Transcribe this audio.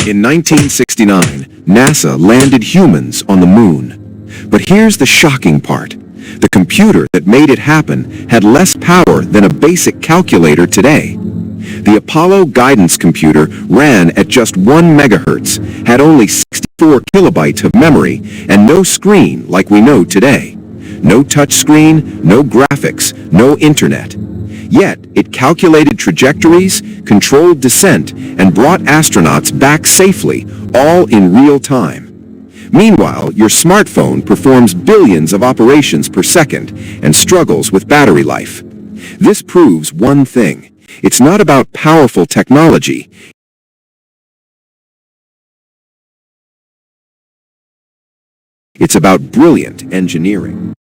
In 1969, NASA landed humans on the moon. But here's the shocking part. The computer that made it happen had less power than a basic calculator today. The Apollo guidance computer ran at just 1 megahertz, had only 64 kilobytes of memory, and no screen like we know today. No touch screen, no graphics, no internet. Yet, it calculated trajectories, controlled descent, and brought astronauts back safely, all in real time. Meanwhile, your smartphone performs billions of operations per second and struggles with battery life. This proves one thing. It's not about powerful technology. It's about brilliant engineering.